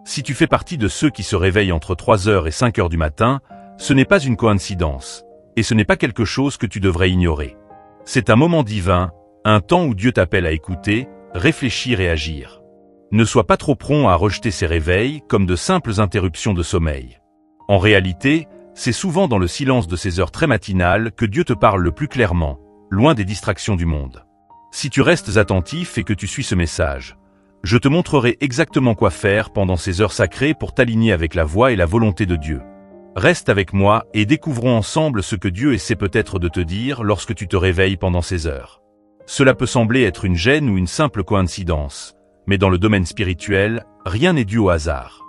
Si tu fais partie de ceux qui se réveillent entre 3h et 5h du matin, ce n'est pas une coïncidence, et ce n'est pas quelque chose que tu devrais ignorer. C'est un moment divin, un temps où Dieu t'appelle à écouter, réfléchir et agir. Ne sois pas trop prompt à rejeter ces réveils comme de simples interruptions de sommeil. En réalité, c'est souvent dans le silence de ces heures très matinales que Dieu te parle le plus clairement, loin des distractions du monde. Si tu restes attentif et que tu suis ce message, je te montrerai exactement quoi faire pendant ces heures sacrées pour t'aligner avec la voix et la volonté de Dieu. Reste avec moi et découvrons ensemble ce que Dieu essaie peut-être de te dire lorsque tu te réveilles pendant ces heures. Cela peut sembler être une gêne ou une simple coïncidence, mais dans le domaine spirituel, rien n'est dû au hasard.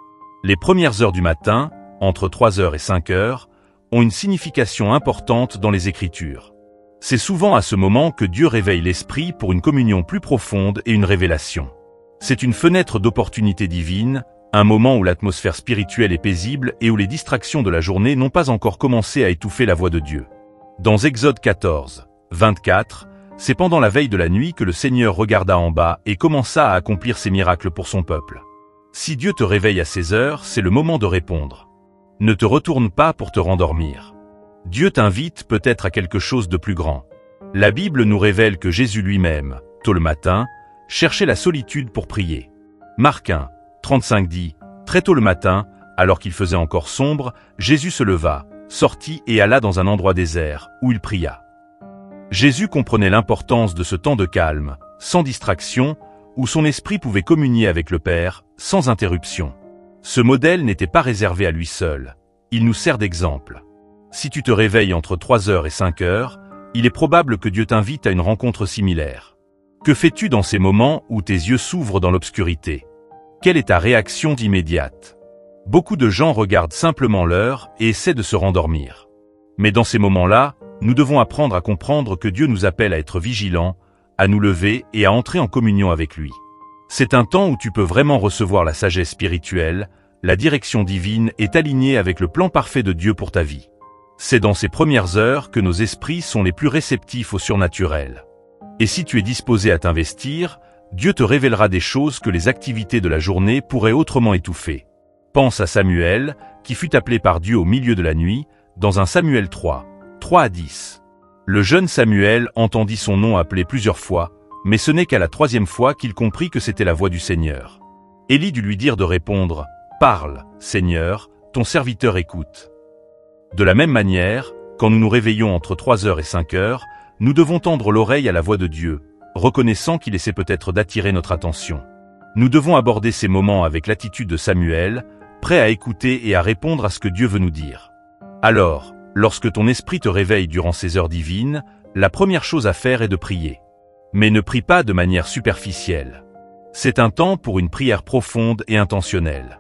Les premières heures du matin, entre 3h et 5h, ont une signification importante dans les Écritures. C'est souvent à ce moment que Dieu réveille l'esprit pour une communion plus profonde et une révélation. C'est une fenêtre d'opportunité divine, un moment où l'atmosphère spirituelle est paisible et où les distractions de la journée n'ont pas encore commencé à étouffer la voix de Dieu. Dans Exode 14, 24, c'est pendant la veille de la nuit que le Seigneur regarda en bas et commença à accomplir ses miracles pour son peuple. Si Dieu te réveille à ces heures, c'est le moment de répondre. Ne te retourne pas pour te rendormir. Dieu t'invite peut-être à quelque chose de plus grand. La Bible nous révèle que Jésus lui-même, tôt le matin, cherchait la solitude pour prier. Marc 1, 35 dit, « Très tôt le matin, alors qu'il faisait encore sombre, Jésus se leva, sortit et alla dans un endroit désert, où il pria. » Jésus comprenait l'importance de ce temps de calme, sans distraction, où son esprit pouvait communier avec le Père, sans interruption. Ce modèle n'était pas réservé à lui seul, il nous sert d'exemple. Si tu te réveilles entre 3h et 5h, il est probable que Dieu t'invite à une rencontre similaire. Que fais-tu dans ces moments où tes yeux s'ouvrent dans l'obscurité? Quelle est ta réaction immédiate? Beaucoup de gens regardent simplement l'heure et essaient de se rendormir. Mais dans ces moments-là, nous devons apprendre à comprendre que Dieu nous appelle à être vigilants, à nous lever et à entrer en communion avec lui. C'est un temps où tu peux vraiment recevoir la sagesse spirituelle, la direction divine est alignée avec le plan parfait de Dieu pour ta vie. C'est dans ces premières heures que nos esprits sont les plus réceptifs au surnaturel. Et si tu es disposé à t'investir, Dieu te révélera des choses que les activités de la journée pourraient autrement étouffer. Pense à Samuel, qui fut appelé par Dieu au milieu de la nuit, dans 1 Samuel 3, 3-10. Le jeune Samuel entendit son nom appelé plusieurs fois, mais ce n'est qu'à la 3e fois qu'il comprit que c'était la voix du Seigneur. Élie dut lui dire de répondre « Parle, Seigneur, ton serviteur écoute ». De la même manière, quand nous nous réveillons entre 3h et 5h, nous devons tendre l'oreille à la voix de Dieu, reconnaissant qu'il essaie peut-être d'attirer notre attention. Nous devons aborder ces moments avec l'attitude de Samuel, prêt à écouter et à répondre à ce que Dieu veut nous dire. Alors, lorsque ton esprit te réveille durant ces heures divines, la première chose à faire est de prier. Mais ne prie pas de manière superficielle. C'est un temps pour une prière profonde et intentionnelle.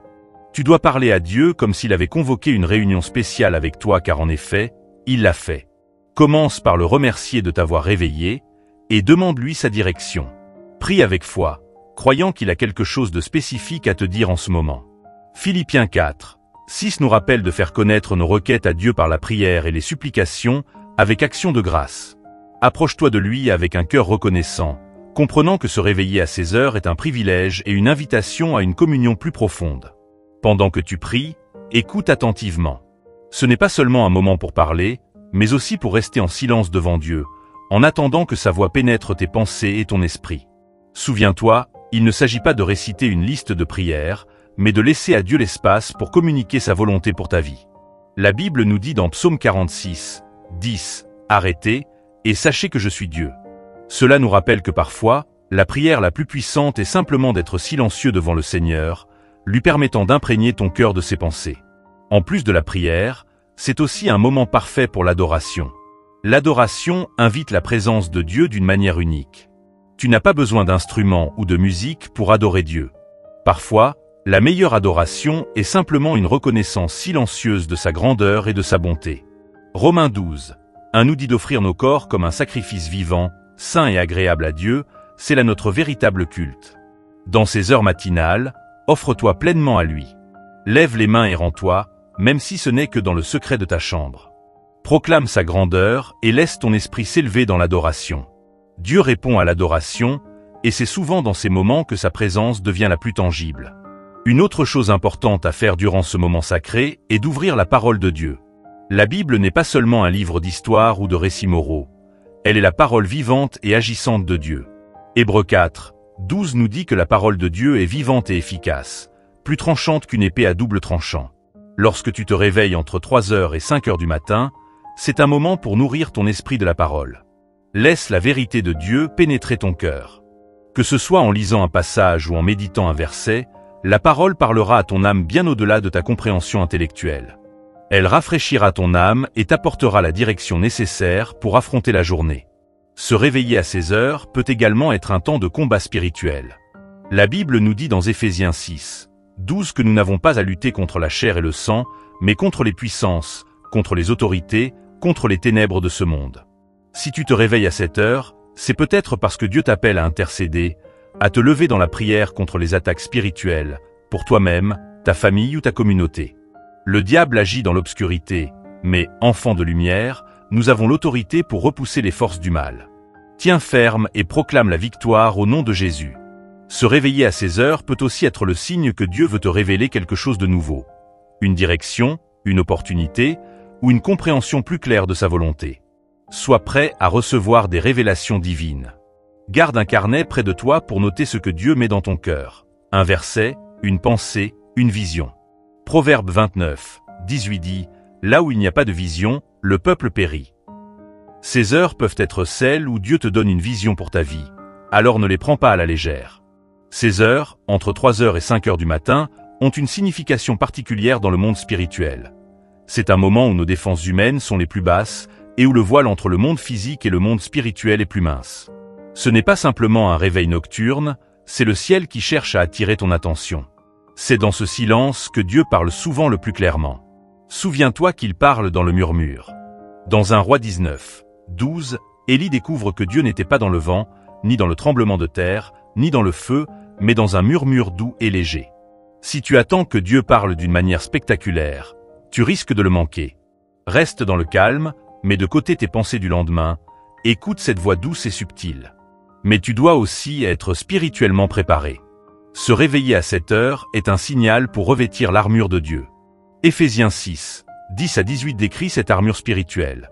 Tu dois parler à Dieu comme s'il avait convoqué une réunion spéciale avec toi car en effet, il l'a fait. Commence par le remercier de t'avoir réveillé et demande-lui sa direction. Prie avec foi, croyant qu'il a quelque chose de spécifique à te dire en ce moment. Philippiens 4, 6 nous rappelle de faire connaître nos requêtes à Dieu par la prière et les supplications avec action de grâce. Approche-toi de lui avec un cœur reconnaissant, comprenant que se réveiller à ces heures est un privilège et une invitation à une communion plus profonde. Pendant que tu pries, écoute attentivement. Ce n'est pas seulement un moment pour parler, mais aussi pour rester en silence devant Dieu, en attendant que sa voix pénètre tes pensées et ton esprit. Souviens-toi, il ne s'agit pas de réciter une liste de prières, mais de laisser à Dieu l'espace pour communiquer sa volonté pour ta vie. La Bible nous dit dans Psaume 46, 10, « Arrêtez, et sachez que je suis Dieu ». Cela nous rappelle que parfois, la prière la plus puissante est simplement d'être silencieux devant le Seigneur, lui permettant d'imprégner ton cœur de ses pensées. En plus de la prière, c'est aussi un moment parfait pour l'adoration. L'adoration invite la présence de Dieu d'une manière unique. Tu n'as pas besoin d'instruments ou de musique pour adorer Dieu. Parfois, la meilleure adoration est simplement une reconnaissance silencieuse de sa grandeur et de sa bonté. Romains 12, 1 nous dit d'offrir nos corps comme un sacrifice vivant, saint et agréable à Dieu, c'est là notre véritable culte. Dans ces heures matinales, offre-toi pleinement à lui. Lève les mains et rends-toi, même si ce n'est que dans le secret de ta chambre. Proclame sa grandeur et laisse ton esprit s'élever dans l'adoration. Dieu répond à l'adoration, et c'est souvent dans ces moments que sa présence devient la plus tangible. Une autre chose importante à faire durant ce moment sacré est d'ouvrir la parole de Dieu. La Bible n'est pas seulement un livre d'histoire ou de récits moraux. Elle est la parole vivante et agissante de Dieu. Hébreux 4, 12 nous dit que la parole de Dieu est vivante et efficace, plus tranchante qu'une épée à double tranchant. Lorsque tu te réveilles entre 3h et 5h du matin, c'est un moment pour nourrir ton esprit de la parole. Laisse la vérité de Dieu pénétrer ton cœur. Que ce soit en lisant un passage ou en méditant un verset, la parole parlera à ton âme bien au-delà de ta compréhension intellectuelle. Elle rafraîchira ton âme et t'apportera la direction nécessaire pour affronter la journée. Se réveiller à ces heures peut également être un temps de combat spirituel. La Bible nous dit dans Éphésiens 6, 12 que nous n'avons pas à lutter contre la chair et le sang, mais contre les puissances, contre les autorités, contre les ténèbres de ce monde. Si tu te réveilles à cette heure, c'est peut-être parce que Dieu t'appelle à intercéder, à te lever dans la prière contre les attaques spirituelles, pour toi-même, ta famille ou ta communauté. Le diable agit dans l'obscurité, mais, enfants de lumière, nous avons l'autorité pour repousser les forces du mal. Tiens ferme et proclame la victoire au nom de Jésus. Se réveiller à ces heures peut aussi être le signe que Dieu veut te révéler quelque chose de nouveau. Une direction, une opportunité, ou une compréhension plus claire de sa volonté. Sois prêt à recevoir des révélations divines. Garde un carnet près de toi pour noter ce que Dieu met dans ton cœur. Un verset, une pensée, une vision. Proverbe 29, 18 dit, « Là où il n'y a pas de vision, le peuple périt. » Ces heures peuvent être celles où Dieu te donne une vision pour ta vie, alors ne les prends pas à la légère. Ces heures, entre 3h et 5h du matin, ont une signification particulière dans le monde spirituel. C'est un moment où nos défenses humaines sont les plus basses et où le voile entre le monde physique et le monde spirituel est plus mince. Ce n'est pas simplement un réveil nocturne, c'est le ciel qui cherche à attirer ton attention. C'est dans ce silence que Dieu parle souvent le plus clairement. Souviens-toi qu'il parle dans le murmure. Dans 1 Roi 19, 12, Élie découvre que Dieu n'était pas dans le vent, ni dans le tremblement de terre, ni dans le feu, mais dans un murmure doux et léger. Si tu attends que Dieu parle d'une manière spectaculaire, tu risques de le manquer. Reste dans le calme, mets de côté tes pensées du lendemain, écoute cette voix douce et subtile. Mais tu dois aussi être spirituellement préparé. Se réveiller à cette heure est un signal pour revêtir l'armure de Dieu. Éphésiens 6, 10 à 18 décrit cette armure spirituelle.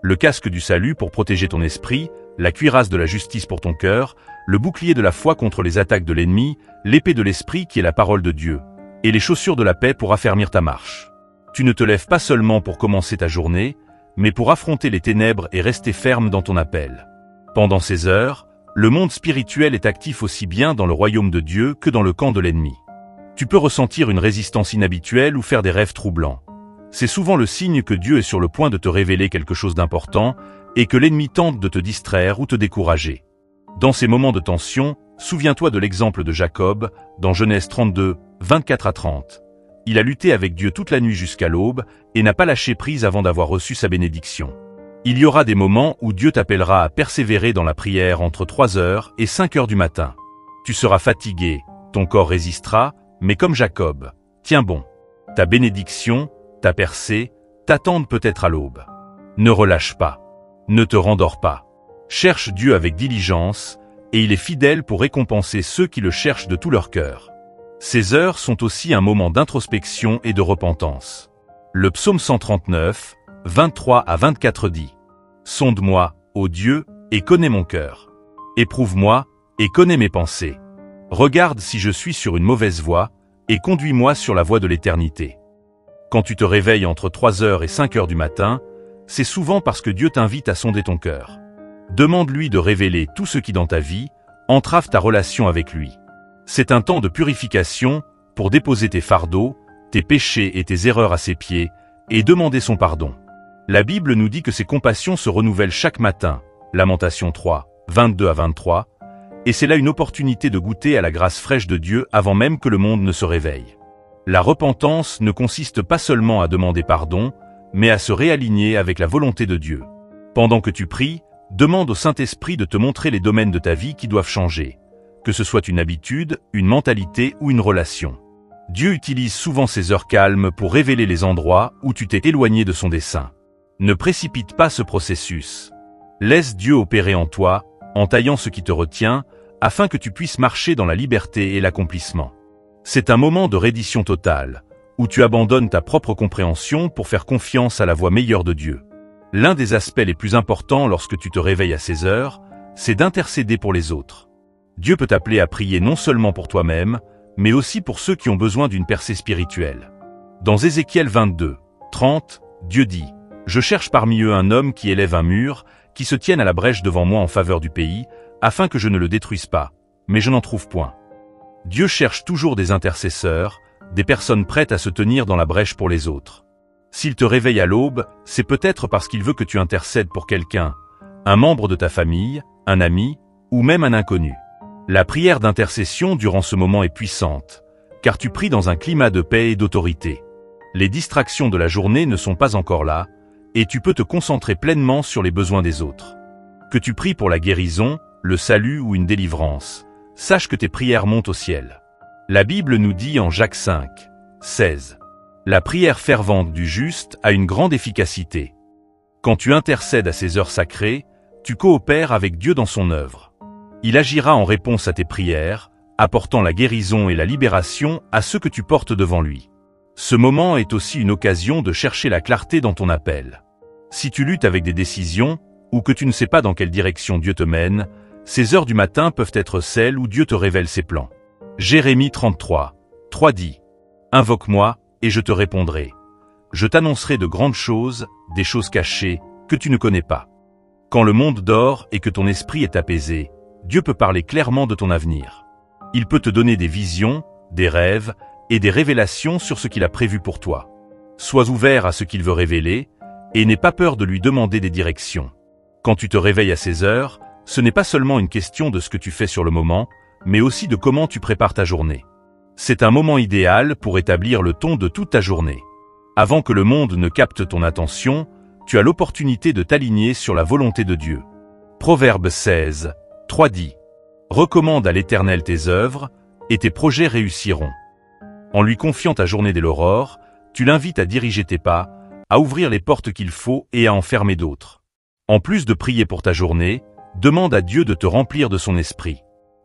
Le casque du salut pour protéger ton esprit, la cuirasse de la justice pour ton cœur, le bouclier de la foi contre les attaques de l'ennemi, l'épée de l'esprit qui est la parole de Dieu, et les chaussures de la paix pour affermir ta marche. Tu ne te lèves pas seulement pour commencer ta journée, mais pour affronter les ténèbres et rester ferme dans ton appel. Pendant ces heures, le monde spirituel est actif aussi bien dans le royaume de Dieu que dans le camp de l'ennemi. Tu peux ressentir une résistance inhabituelle ou faire des rêves troublants. C'est souvent le signe que Dieu est sur le point de te révéler quelque chose d'important et que l'ennemi tente de te distraire ou te décourager. Dans ces moments de tension, souviens-toi de l'exemple de Jacob, dans Genèse 32, 24 à 30. Il a lutté avec Dieu toute la nuit jusqu'à l'aube et n'a pas lâché prise avant d'avoir reçu sa bénédiction. Il y aura des moments où Dieu t'appellera à persévérer dans la prière entre 3h et 5h du matin. Tu seras fatigué, ton corps résistera, mais comme Jacob, tiens bon. Ta bénédiction, ta percée, t'attendent peut-être à l'aube. Ne relâche pas. Ne te rendors pas. Cherche Dieu avec diligence, et il est fidèle pour récompenser ceux qui le cherchent de tout leur cœur. Ces heures sont aussi un moment d'introspection et de repentance. Le psaume 139, 23 à 24 dit « Sonde-moi, ô Dieu, et connais mon cœur. Éprouve-moi, et connais mes pensées. Regarde si je suis sur une mauvaise voie, et conduis-moi sur la voie de l'éternité. » Quand tu te réveilles entre 3h et 5h du matin, c'est souvent parce que Dieu t'invite à sonder ton cœur. Demande-lui de révéler tout ce qui dans ta vie entrave ta relation avec lui. C'est un temps de purification pour déposer tes fardeaux, tes péchés et tes erreurs à ses pieds et demander son pardon. La Bible nous dit que ses compassions se renouvellent chaque matin, Lamentation 3, 22 à 23, et c'est là une opportunité de goûter à la grâce fraîche de Dieu avant même que le monde ne se réveille. La repentance ne consiste pas seulement à demander pardon, mais à se réaligner avec la volonté de Dieu. Pendant que tu pries, demande au Saint-Esprit de te montrer les domaines de ta vie qui doivent changer, que ce soit une habitude, une mentalité ou une relation. Dieu utilise souvent ces heures calmes pour révéler les endroits où tu t'es éloigné de son dessein. Ne précipite pas ce processus. Laisse Dieu opérer en toi, en taillant ce qui te retient, afin que tu puisses marcher dans la liberté et l'accomplissement. C'est un moment de reddition totale, où tu abandonnes ta propre compréhension pour faire confiance à la voix meilleure de Dieu. L'un des aspects les plus importants lorsque tu te réveilles à ces heures, c'est d'intercéder pour les autres. Dieu peut t'appeler à prier non seulement pour toi-même, mais aussi pour ceux qui ont besoin d'une percée spirituelle. Dans Ézéchiel 22, 30, Dieu dit « Je cherche parmi eux un homme qui élève un mur, qui se tienne à la brèche devant moi en faveur du pays, afin que je ne le détruise pas, mais je n'en trouve point. » Dieu cherche toujours des intercesseurs, des personnes prêtes à se tenir dans la brèche pour les autres. S'il te réveille à l'aube, c'est peut-être parce qu'il veut que tu intercèdes pour quelqu'un, un membre de ta famille, un ami, ou même un inconnu. La prière d'intercession durant ce moment est puissante, car tu pries dans un climat de paix et d'autorité. Les distractions de la journée ne sont pas encore là, et tu peux te concentrer pleinement sur les besoins des autres. Que tu pries pour la guérison, le salut ou une délivrance, sache que tes prières montent au ciel. La Bible nous dit en Jacques 5, 16, « La prière fervente du juste a une grande efficacité. » Quand tu intercèdes à ces heures sacrées, tu coopères avec Dieu dans son œuvre. Il agira en réponse à tes prières, apportant la guérison et la libération à ceux que tu portes devant lui. Ce moment est aussi une occasion de chercher la clarté dans ton appel. Si tu luttes avec des décisions, ou que tu ne sais pas dans quelle direction Dieu te mène, ces heures du matin peuvent être celles où Dieu te révèle ses plans. Jérémie 33, 3 dit « Invoque-moi, et je te répondrai. Je t'annoncerai de grandes choses, des choses cachées, que tu ne connais pas. » Quand le monde dort et que ton esprit est apaisé, Dieu peut parler clairement de ton avenir. Il peut te donner des visions, des rêves et des révélations sur ce qu'il a prévu pour toi. Sois ouvert à ce qu'il veut révéler et n'aie pas peur de lui demander des directions. Quand tu te réveilles à ces heures, ce n'est pas seulement une question de ce que tu fais sur le moment, mais aussi de comment tu prépares ta journée. C'est un moment idéal pour établir le ton de toute ta journée. Avant que le monde ne capte ton attention, tu as l'opportunité de t'aligner sur la volonté de Dieu. Proverbe 16, 3 dit « Recommande à l'Éternel tes œuvres, et tes projets réussiront. » En lui confiant ta journée dès l'aurore, tu l'invites à diriger tes pas, à ouvrir les portes qu'il faut et à en fermer d'autres. En plus de prier pour ta journée, demande à Dieu de te remplir de son esprit.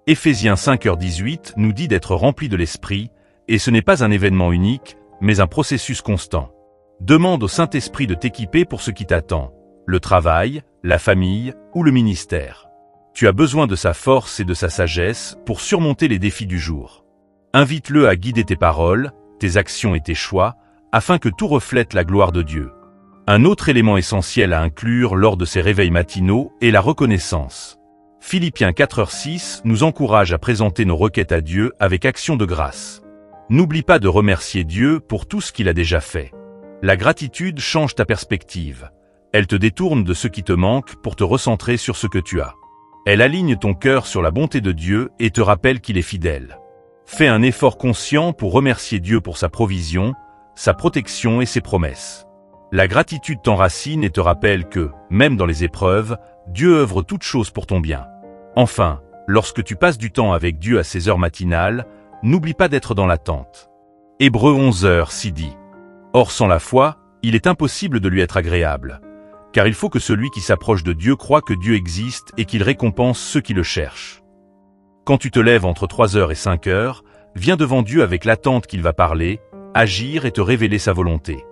Éphésiens 5h18 nous dit d'être rempli de l'esprit, et ce n'est pas un événement unique, mais un processus constant. Demande au Saint-Esprit de t'équiper pour ce qui t'attend, le travail, la famille ou le ministère. Tu as besoin de sa force et de sa sagesse pour surmonter les défis du jour. Invite-le à guider tes paroles, tes actions et tes choix, afin que tout reflète la gloire de Dieu. Un autre élément essentiel à inclure lors de ces réveils matinaux est la reconnaissance. Philippiens 4h6 nous encourage à présenter nos requêtes à Dieu avec action de grâce. N'oublie pas de remercier Dieu pour tout ce qu'il a déjà fait. La gratitude change ta perspective. Elle te détourne de ce qui te manque pour te recentrer sur ce que tu as. Elle aligne ton cœur sur la bonté de Dieu et te rappelle qu'il est fidèle. Fais un effort conscient pour remercier Dieu pour sa provision, sa protection et ses promesses. La gratitude t'enracine et te rappelle que, même dans les épreuves, Dieu œuvre toutes choses pour ton bien. Enfin, lorsque tu passes du temps avec Dieu à ces heures matinales, n'oublie pas d'être dans l'attente. Hébreux 11h6 dit « Or sans la foi, il est impossible de lui être agréable, car il faut que celui qui s'approche de Dieu croie que Dieu existe et qu'il récompense ceux qui le cherchent. » Quand tu te lèves entre 3h et 5h, viens devant Dieu avec l'attente qu'il va parler, agir et te révéler sa volonté.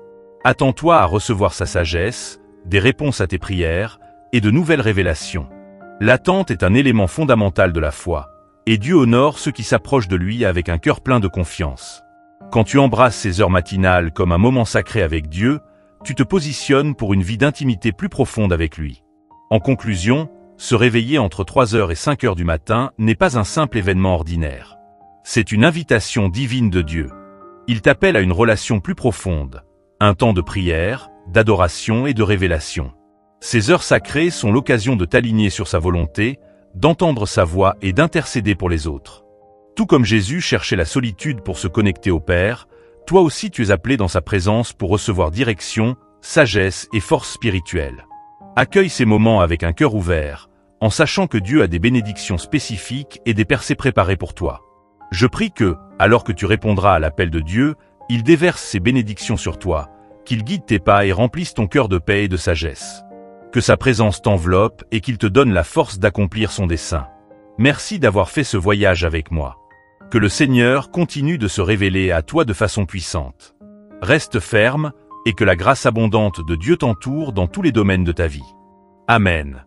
Attends-toi à recevoir sa sagesse, des réponses à tes prières et de nouvelles révélations. L'attente est un élément fondamental de la foi, et Dieu honore ceux qui s'approchent de lui avec un cœur plein de confiance. Quand tu embrasses ces heures matinales comme un moment sacré avec Dieu, tu te positionnes pour une vie d'intimité plus profonde avec lui. En conclusion, se réveiller entre 3h et 5h du matin n'est pas un simple événement ordinaire. C'est une invitation divine de Dieu. Il t'appelle à une relation plus profonde, un temps de prière, d'adoration et de révélation. Ces heures sacrées sont l'occasion de t'aligner sur sa volonté, d'entendre sa voix et d'intercéder pour les autres. Tout comme Jésus cherchait la solitude pour se connecter au Père, toi aussi tu es appelé dans sa présence pour recevoir direction, sagesse et force spirituelle. Accueille ces moments avec un cœur ouvert, en sachant que Dieu a des bénédictions spécifiques et des percées préparées pour toi. Je prie que, alors que tu répondras à l'appel de Dieu, il déverse ses bénédictions sur toi, qu'il guide tes pas et remplisse ton cœur de paix et de sagesse. Que sa présence t'enveloppe et qu'il te donne la force d'accomplir son dessein. Merci d'avoir fait ce voyage avec moi. Que le Seigneur continue de se révéler à toi de façon puissante. Reste ferme et que la grâce abondante de Dieu t'entoure dans tous les domaines de ta vie. Amen.